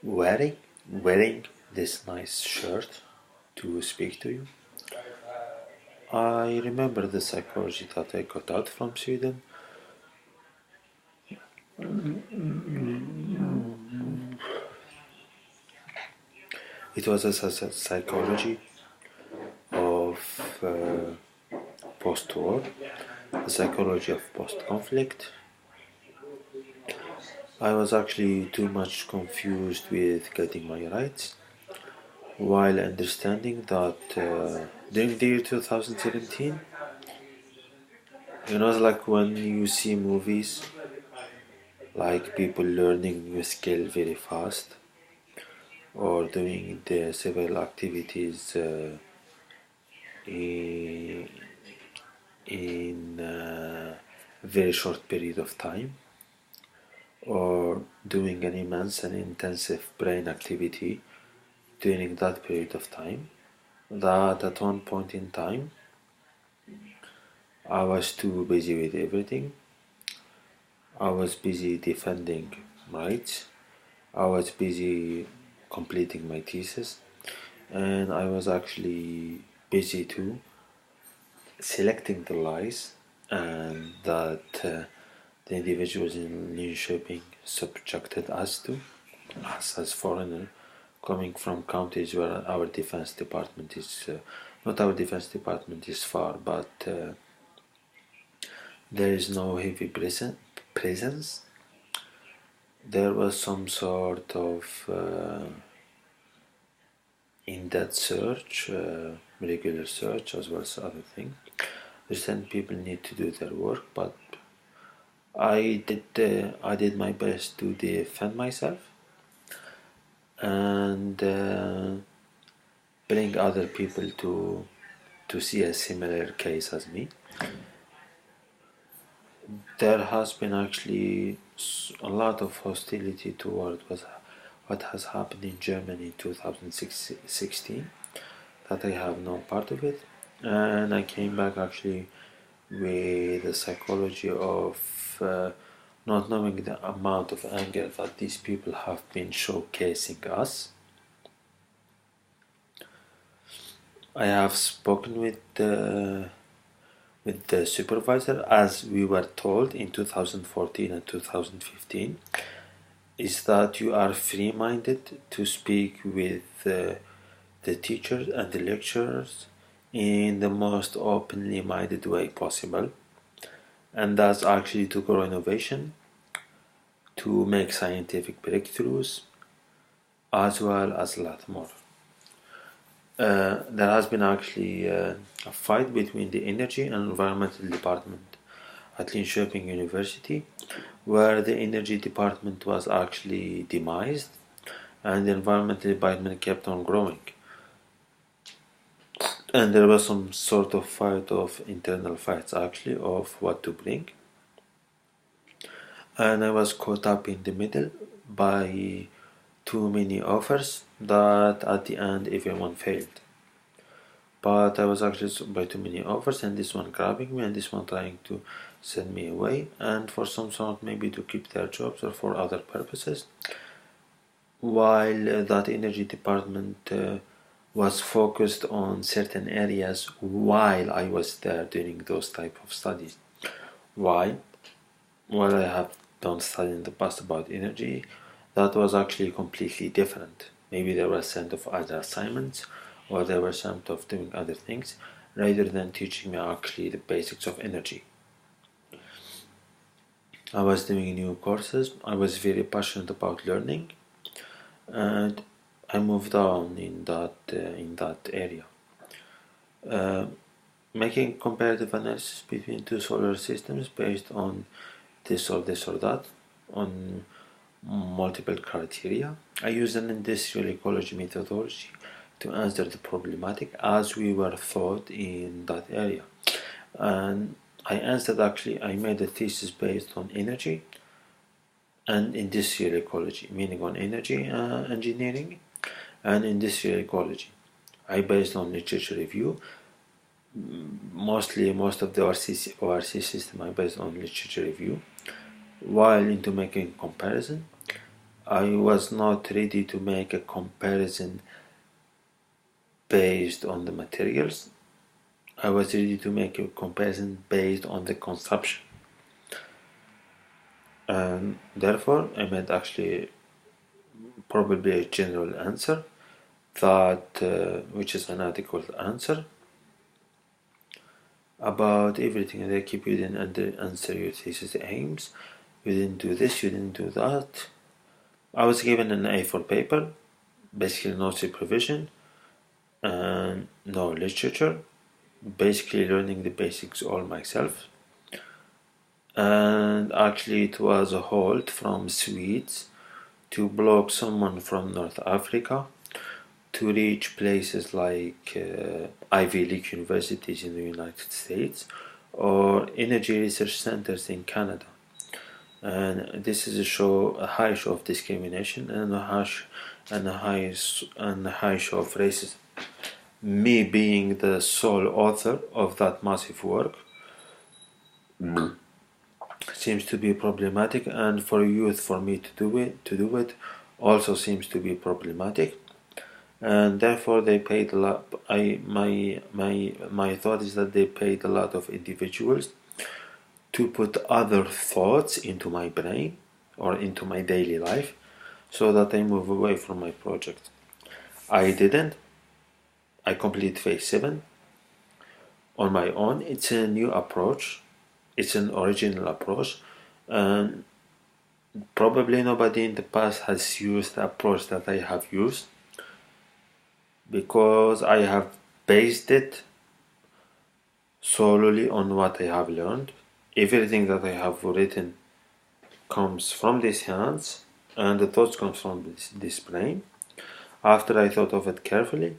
wearing wearing this nice shirt to speak to you. I remember the psychology that I got out from Sweden. It was a psychology of post-war, the psychology of post-conflict. I was actually too much confused with getting my rights, while understanding that during the year 2017, like when you see movies like people learning new skill very fast or doing the several activities in, in a very short period of time, or doing an immense and intensive brain activity during that period of time, that at one point in time I was too busy with everything. I was busy defending rights, I was busy completing my thesis, and I was actually busy too selecting the lies and that the individuals in Linköping subjected us to, us as foreigners coming from countries where our defense department is not our defense department is far, but there is no heavy presence. There was some sort of in-depth search, regular search, as well as other things. Understand people need to do their work, but I did my best to defend myself and bring other people to see a similar case as me. There has been actually a lot of hostility toward what has happened in Germany in 2016, that I have no part of it, and I came back actually with the psychology of not knowing the amount of anger that these people have been showcasing us. I have spoken with the supervisor, as we were told in 2014 and 2015, is that you are free-minded to speak with the teachers and the lecturers in the most openly minded way possible, and that's actually to grow innovation, to make scientific breakthroughs, as well as a lot more. There has been actually a fight between the energy and environmental department at Linköping University, where the energy department was actually demised and the environmental department kept on growing. And there was some sort of fight of internal fights actually of what to bring. And I was caught up in the middle by too many offers that at the end everyone failed. But I was actually by too many offers, and this one grabbing me and this one trying to send me away, and for some sort maybe to keep their jobs or for other purposes, while that energy department was focused on certain areas while I was there doing those type of studies. Why? Well, I have done study in the past about energy that was actually completely different. Maybe they were sent of other assignments, or they were sent of doing other things, rather than teaching me actually the basics of energy. I was doing new courses, I was very passionate about learning, and I moved on in that area. Making comparative analysis between two solar systems based on this or that, on multiple criteria. I used an industrial ecology methodology to answer the problematic as we were taught in that area. And I made a thesis based on energy and industrial ecology, meaning on energy engineering and industrial ecology. I based on literature review. Most of the ORC system I based on literature review. While into making comparison, I was not ready to make a comparison based on the materials. I was ready to make a comparison based on the consumption. And therefore, I made actually probably a general answer that which is an adequate answer about everything. They keep you didn't answer your thesis aims, you didn't do this, you didn't do that. I was given an A4 paper, basically no supervision and no literature, basically learning the basics all myself. And actually it was a hold from Swedes to block someone from North Africa to reach places like Ivy League universities in the United States or energy research centers in Canada. And this is a high show of discrimination and a high show of racism. Me being the sole author of that massive work seems to be problematic, and for youth, for me to do it also seems to be problematic, and therefore they paid a lot. My thought is that they paid a lot of individuals to put other thoughts into my brain or into my daily life so that I move away from my project. I didn't. I complete phase 7 on my own. It's a new approach. It's an original approach, and probably nobody in the past has used the approach that I have used, because I have based it solely on what I have learned. Everything that I have written comes from these hands, and the thoughts come from this brain. After I thought of it carefully,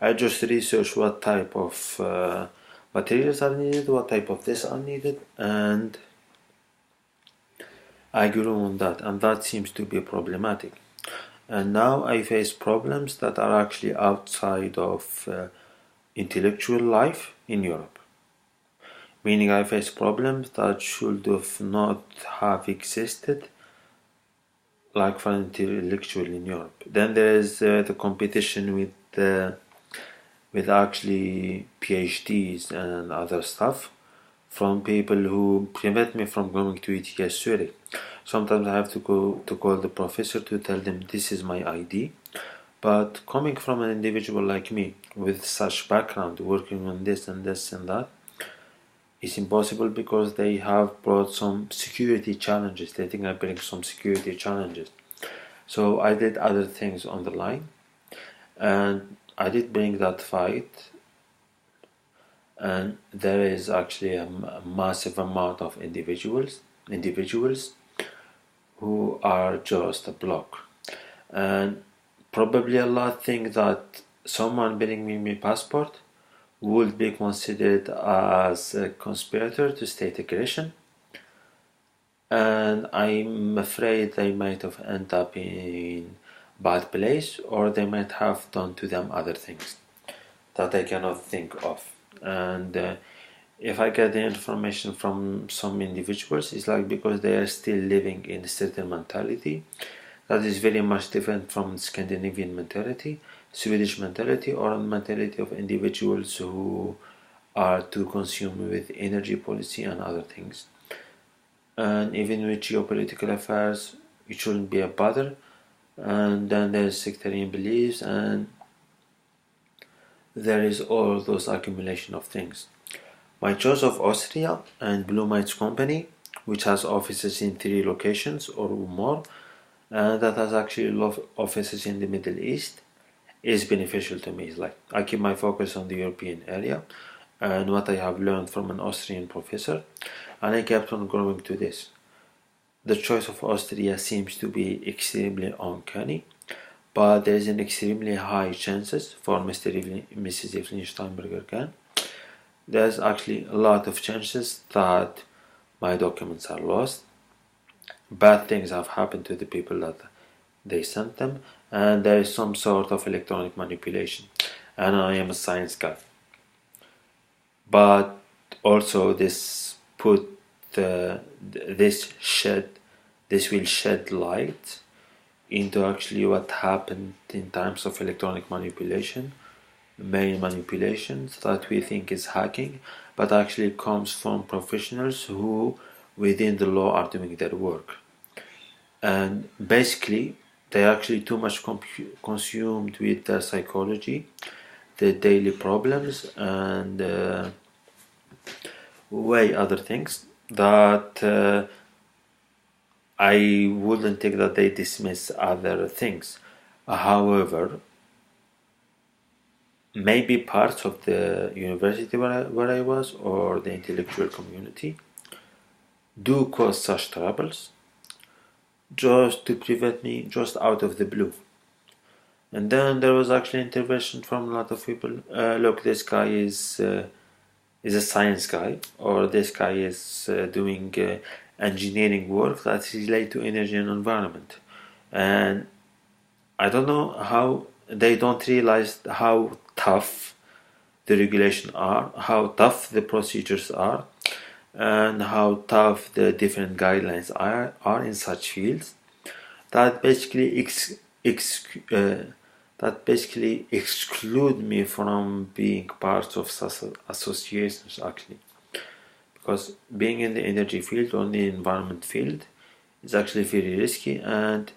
I just researched what type of materials are needed, what type of this are needed, and I grew on that, and that seems to be problematic. And now I face problems that are actually outside of intellectual life in Europe. Meaning I face problems that should have not have existed, like for intellectual in Europe. Then there is the competition with actually PhDs and other stuff from people who prevent me from going to ETS Zurich. Sometimes I have to go to call the professor to tell them this is my ID. But coming from an individual like me with such background, working on this and this and that, is impossible, because they have brought some security challenges. They think I bring some security challenges. So I did other things on the line, and I did bring that fight, and there is actually a massive amount of individuals who are just a block, and probably a lot think that someone bringing me passport would be considered as a conspirator to state aggression, and I'm afraid they might have ended up in bad place, or they might have done to them other things that I cannot think of. And if I get the information from some individuals, it's like because they are still living in a certain mentality that is very much different from Scandinavian mentality, Swedish mentality, or mentality of individuals who are too consumed with energy policy and other things. And even with geopolitical affairs, it shouldn't be a bother. And then there's sectarian beliefs, and there is all those accumulation of things. My choice of Austria and Blue Mites Company, which has offices in 3 locations or more, and that has actually offices in the Middle East, is beneficial to me. It's like I keep my focus on the European area and what I have learned from an Austrian professor, and I kept on growing to this. The choice of Austria seems to be extremely uncanny, but there is an extremely high chances for Mrs. Evelyn Steinberger can. There's actually a lot of chances that my documents are lost. Bad things have happened to the people that they sent them, and there is some sort of electronic manipulation, and I am a science guy. But also this will shed light into actually what happened in times of electronic manipulation, mail manipulations that we think is hacking, but actually comes from professionals who within the law are doing their work. And basically they're actually too much consumed with their psychology, their daily problems, and way other things that I wouldn't think that they dismiss other things. However, maybe parts of the university where I was, or the intellectual community, do cause such troubles just to prevent me just out of the blue. And then there was actually intervention from a lot of people. Look, this guy is a science guy, or this guy is doing engineering work that's related to energy and environment. And I don't know how they don't realize how tough the regulations are, how tough the procedures are, and how tough the different guidelines are in such fields that basically exclude me from being part of such associations actually. Because being in the energy field or in the environment field is actually very risky, and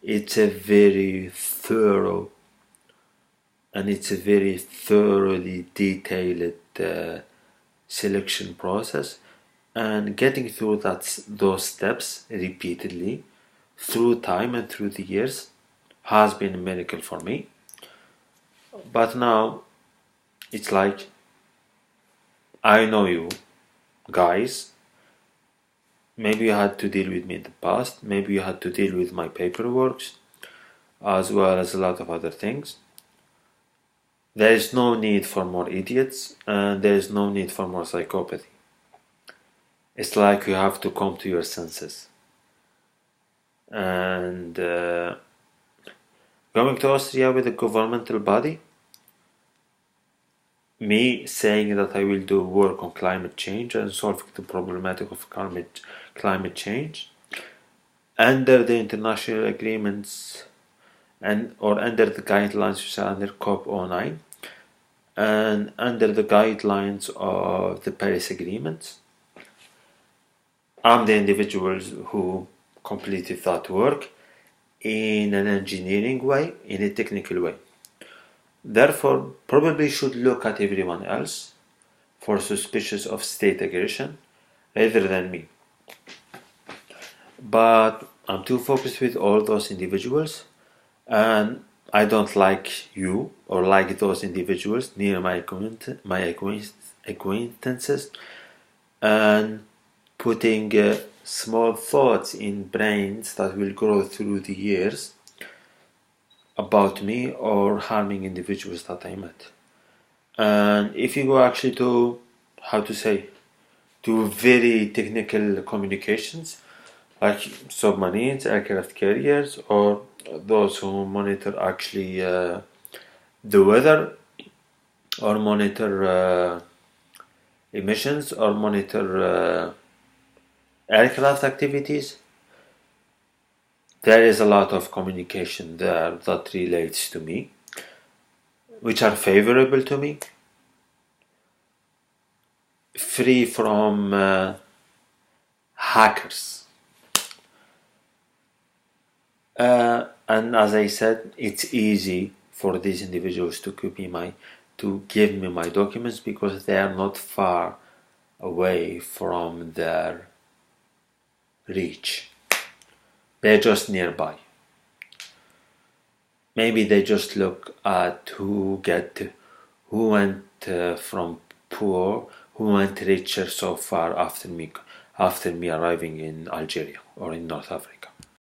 it's a very thorough and it's a very thoroughly detailed selection process, and getting through those steps repeatedly through time and through the years has been a miracle for me. But now it's like, I know you guys, maybe you had to deal with me in the past, maybe you had to deal with my paperwork as well as a lot of other things. There is no need for more idiots, and there is no need for more psychopathy. It's like you have to come to your senses. And going to Austria with a governmental body, me saying that I will do work on climate change and solving the problematic of climate change under the international agreements or under the guidelines which are under COP09 and under the guidelines of the Paris Agreement. I'm the individuals who completed that work in an engineering way, in a technical way. Therefore, probably should look at everyone else for suspicious of state aggression rather than me. But I'm too focused with all those individuals, and I don't like you or like those individuals near my acquaintances, and putting small thoughts in brains that will grow through the years about me or harming individuals that I met. And if you go actually to, to very technical communications, like submarines, aircraft carriers, or those who monitor actually the weather, or monitor emissions, or monitor aircraft activities, there is a lot of communication there that relates to me, which are favorable to me, free from hackers. And as I said, it's easy for these individuals to give me my documents because they are not far away from their reach. They're just nearby. Maybe they just look at who went from poor, who went richer so far after me arriving in Algeria or in North Africa.